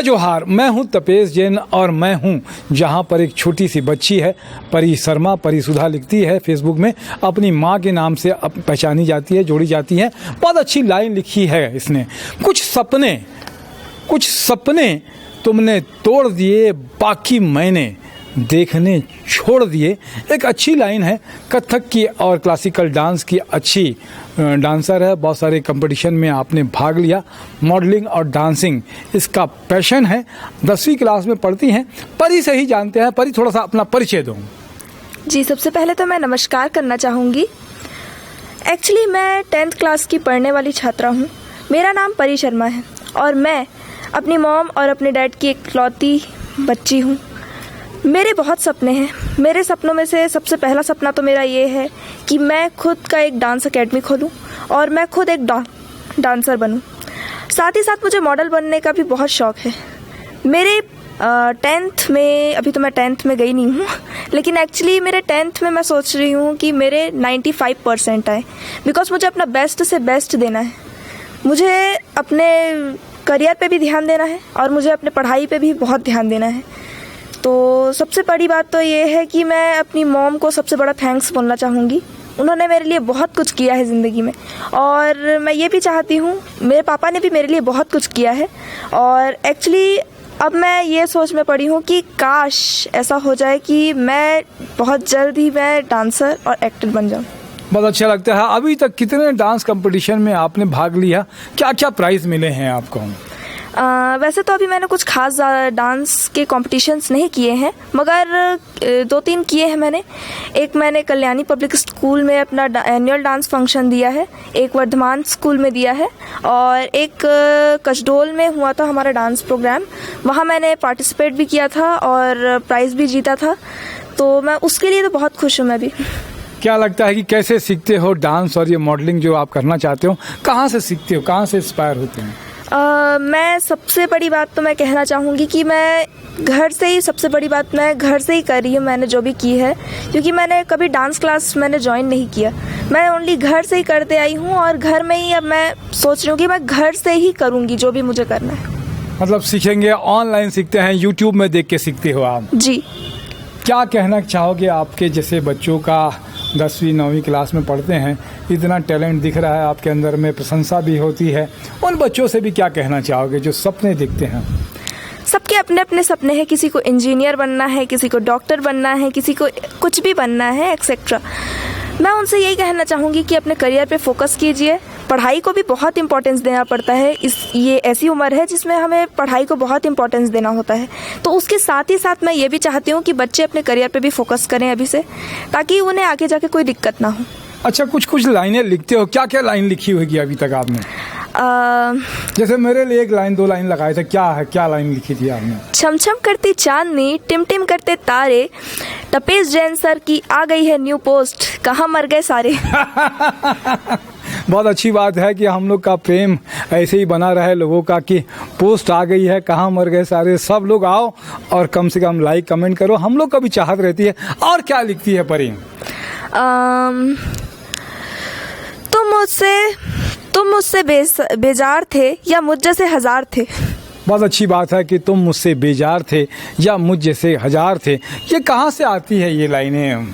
जोहार, मैं हूं तपेश जैन और मैं हूं जहां पर एक छोटी सी बच्ची है परी शर्मा। परी सुधा लिखती है फेसबुक में, अपनी मां के नाम से पहचानी जाती है, जोड़ी जाती है। बहुत अच्छी लाइन लिखी है इसने। कुछ सपने तुमने तोड़ दिए, बाकी मैंने देखने छोड़ दिए। एक अच्छी लाइन है। कथक की और क्लासिकल डांस की अच्छी डांसर है। बहुत सारे कंपटीशन में आपने भाग लिया। मॉडलिंग और डांसिंग इसका पैशन है। 10वीं क्लास में पढ़ती हैं। परी से ही जानते हैं। परी, थोड़ा सा अपना परिचय दो। जी, सबसे पहले तो मैं नमस्कार करना चाहूँगी। एक्चुअली मैं 10th क्लास की पढ़ने वाली छात्रा हूँ। मेरा नाम परी शर्मा है और मैं अपनी मॉम और अपने डैड की इकलौती बच्ची हूँ। मेरे बहुत सपने हैं। मेरे सपनों में से सबसे पहला सपना तो मेरा ये है कि मैं खुद का एक डांस एकेडमी खोलूं और मैं खुद एक डांसर बनूं। साथ ही साथ मुझे मॉडल बनने का भी बहुत शौक़ है। मेरे 10th में, अभी तो मैं 10th में गई नहीं हूँ, लेकिन एक्चुअली मेरे 10th में मैं सोच रही हूँ कि मेरे 95% आए, बिकॉज मुझे अपना बेस्ट से बेस्ट देना है। मुझे अपने करियर पे भी ध्यान देना है और मुझे अपने पढ़ाई पे भी बहुत ध्यान देना है। तो सबसे बड़ी बात तो ये है कि मैं अपनी मॉम को सबसे बड़ा थैंक्स बोलना चाहूँगी। उन्होंने मेरे लिए बहुत कुछ किया है ज़िंदगी में और मैं ये भी चाहती हूँ, मेरे पापा ने भी मेरे लिए बहुत कुछ किया है। और एक्चुअली अब मैं ये सोच में पड़ी हूँ कि काश ऐसा हो जाए कि मैं बहुत जल्द ही मैं डांसर और एक्टर बन जाऊँ। बहुत अच्छा लगता है। अभी तक कितने डांस कंपटीशन में आपने भाग लिया? क्या क्या प्राइज़ मिले हैं आपको? वैसे तो अभी मैंने कुछ खास डांस के कॉम्पिटिशन्स नहीं किए हैं, मगर 2-3 किए हैं मैंने। एक मैंने कल्याणी पब्लिक स्कूल में अपना एनुअल डांस फंक्शन दिया है, एक वर्धमान स्कूल में दिया है और एक कसडोल में हुआ था हमारा डांस प्रोग्राम। वहाँ मैंने पार्टिसिपेट भी किया था और प्राइज़ भी जीता था। तो मैं उसके लिए तो बहुत खुश हूँ मैं भी। क्या लगता है कि कैसे सीखते हो डांस और ये मॉडलिंग जो आप करना चाहते हो? कहाँ से सीखते हो, कहाँ से इंस्पायर होते हैं? मैं सबसे बड़ी बात तो मैं कहना चाहूँगी कि मैं घर से ही, सबसे बड़ी बात मैं घर से ही कर रही हूँ मैंने जो भी की है, क्योंकि मैंने कभी डांस क्लास मैंने ज्वाइन नहीं किया। मैं ओनली घर से ही करते आई हूँ और घर में ही अब मैं सोच रही हूँ कि मैं घर से ही करूँगी जो भी मुझे करना है। मतलब सीखेंगे, ऑनलाइन सीखते हैं, यूट्यूब में देख के सीखते हो आप? जी। क्या कहना चाहोगे आपके जैसे बच्चों का 10वीं 9वीं क्लास में पढ़ते हैं, इतना टैलेंट दिख रहा है आपके अंदर में, प्रशंसा भी होती है, उन बच्चों से भी क्या कहना चाहोगे जो सपने दिखते हैं? सबके अपने अपने सपने हैं। किसी को इंजीनियर बनना है, किसी को डॉक्टर बनना है, किसी को कुछ भी बनना है, एक्सेट्रा। मैं उनसे यही कहना चाहूँगी कि अपने करियर पे फोकस कीजिए। पढ़ाई को भी बहुत इंपॉर्टेंस देना पड़ता है। ये ऐसी उम्र है जिसमें हमें पढ़ाई को बहुत इंपॉर्टेंस देना होता है। तो उसके साथ ही साथ मैं ये भी चाहती हूँ कि बच्चे अपने करियर पे भी फोकस करें अभी से, ताकि उन्हें आगे जाके कोई दिक्कत ना हो। अच्छा, कुछ लाइनें लिखते हो? क्या क्या लाइन लिखी होगी अभी तक आपने? जैसे मेरे लिए 1-2 लाइन लगाए थे। क्या लाइन लिखी थी आपने? छम छम करती चांदनी, टिम टिम करते तारे, तपेश जैन सर की आ गई है न्यू पोस्ट, कहाँ मर गए सारे। बहुत अच्छी बात है कि हम लोग का प्रेम ऐसे ही बना रहे लोगों का, कि पोस्ट आ गई है, कहाँ मर गए सारे। सब लोग आओ और कम से कम लाइक कमेंट करो, हम लोग का भी चाहत रहती है। और क्या लिखती है परी? तुम मुझसे बेजार थे या मुझ जैसे हजार थे। बहुत अच्छी बात है कि तुम मुझसे बेजार थे या मुझ जैसे हजार थे। ये कहाँ से आती है ये लाइनें?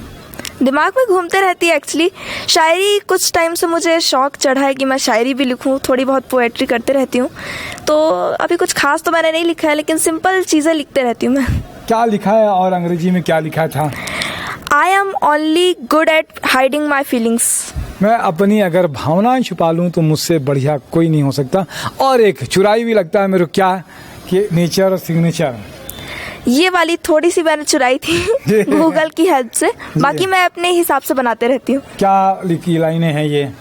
दिमाग में घूमते रहती है। एक्चुअली शायरी कुछ टाइम से मुझे शौक चढ़ा है कि मैं शायरी भी लिखूं, थोड़ी बहुत पोएट्री करते रहती हूँ। तो अभी कुछ खास तो मैंने नहीं लिखा है, लेकिन सिंपल चीज़ें लिखते रहती हूँ मैं। क्या लिखा है और अंग्रेजी में क्या लिखा था? I am only good at hiding my feelings. मैं अपनी अगर भावनाएं छुपा लूँ तो मुझसे बढ़िया कोई नहीं हो सकता। और एक चुराई भी लगता है मेरे को, क्या कि नेचर और सिग्नेचर। ये वाली थोड़ी सी मैंने चुराई थी गूगल की हेल्प से, बाकी मैं अपने हिसाब से बनाते रहती हूँ। क्या लिखी लाइनें हैं ये?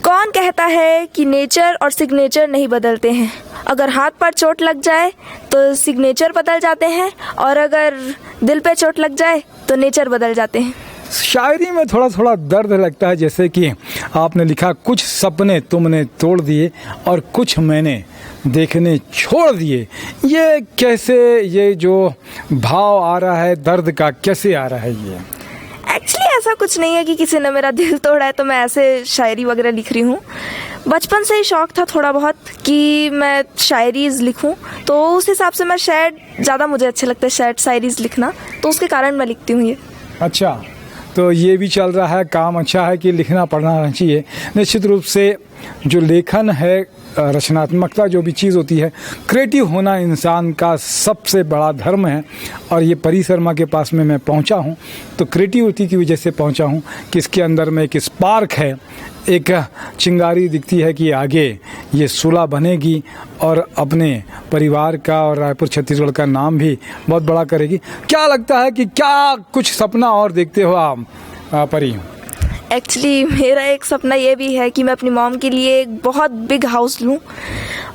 कौन कहता है कि नेचर और सिग्नेचर नहीं बदलते हैं? अगर हाथ पर चोट लग जाए तो सिग्नेचर बदल जाते हैं और अगर दिल पे चोट लग जाए तो नेचर बदल जाते हैं। शायरी में थोड़ा थोड़ा दर्द लगता है, जैसे कि आपने लिखा, कुछ सपने तुमने तोड़ दिए और कुछ मैंने देखने छोड़ दिए। ये कैसे, ये जो भाव आ रहा है दर्द का, कैसे आ रहा है ये? एक्चुअली ऐसा कुछ नहीं है कि किसी ने मेरा दिल तोड़ा है तो मैं ऐसे शायरी वगैरह लिख रही हूँ। बचपन से ही शौक़ था थोड़ा बहुत कि मैं शायरीज़ लिखूं, तो उस हिसाब से मैं शायद ज़्यादा मुझे अच्छे लगता है शायद शायरीज़ लिखना, तो उसके कारण मैं लिखती हूँ ये। अच्छा, तो ये भी चल रहा है, काम अच्छा है कि लिखना पढ़ना चाहिए। निश्चित रूप से जो लेखन है, रचनात्मकता जो भी चीज़ होती है, क्रिएटिव होना इंसान का सबसे बड़ा धर्म है। और ये परी शर्मा के पास में मैं पहुंचा हूं तो क्रिएटिविटी की वजह से पहुंचा हूं कि इसके अंदर में एक स्पार्क है, एक चिंगारी दिखती है कि आगे ये सुलह बनेगी और अपने परिवार का और रायपुर छत्तीसगढ़ का नाम भी बहुत बड़ा करेगी। क्या लगता है कि क्या कुछ सपना और देखते हो आप परी? एक्चुअली मेरा एक सपना ये भी है कि मैं अपनी मॉम के लिए एक बहुत बिग हाउस लूँ,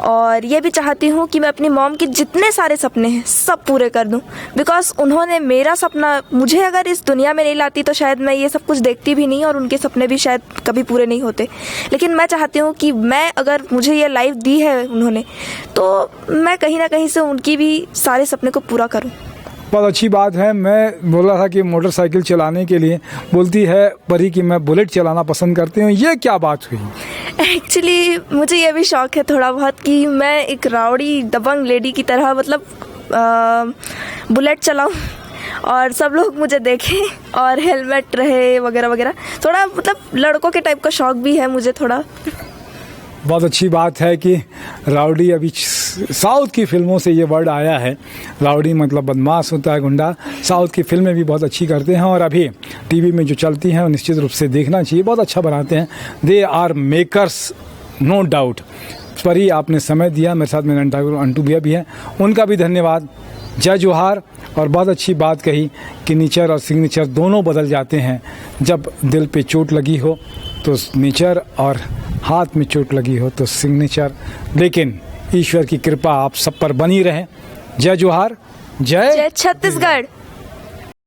और ये भी चाहती हूँ कि मैं अपनी मॉम के जितने सारे सपने हैं सब पूरे कर दूँ, बिकॉज़ उन्होंने मेरा सपना मुझे अगर इस दुनिया में नहीं लाती तो शायद मैं ये सब कुछ देखती भी नहीं और उनके सपने भी शायद कभी पूरे नहीं होते। लेकिन मैं चाहती हूँ कि मैं अगर मुझे ये लाइफ दी है उन्होंने, तो मैं कहीं ना कहीं से उनकी भी सारे सपने को पूरा करूँ। बहुत अच्छी बात है। मैं बोला था कि मोटरसाइकिल चलाने के लिए बोलती है परी कि मैं बुलेट चलाना पसंद करती हूँ, ये क्या बात हुई? एक्चुअली मुझे ये भी शौक़ है थोड़ा बहुत कि मैं एक राउडी दबंग लेडी की तरह मतलब बुलेट चलाऊँ और सब लोग मुझे देखें और हेलमेट रहे वगैरह वगैरह। थोड़ा मतलब लड़कों के टाइप का शौक़ भी है मुझे थोड़ा। बहुत अच्छी बात है कि राउडी, अभी साउथ की फिल्मों से ये वर्ड आया है, राउडी मतलब बदमाश होता है, गुंडा। साउथ की फिल्में भी बहुत अच्छी करते हैं और अभी टीवी में जो चलती हैं निश्चित रूप से देखना चाहिए, बहुत अच्छा बनाते हैं। They are makers, no doubt. Pari, आपने समय दिया, मेरे साथ में अंटू भैया भी हैं, उनका भी धन्यवाद। जय जोहार। और बहुत अच्छी बात कही कि नेचर और सिग्नेचर दोनों बदल जाते हैं। जब दिल पे चोट लगी हो तो नेचर, और हाथ में चोट लगी हो तो सिग्नेचर। लेकिन ईश्वर की कृपा आप सब पर बनी रहे। जय जोहार, जय छत्तीसगढ़।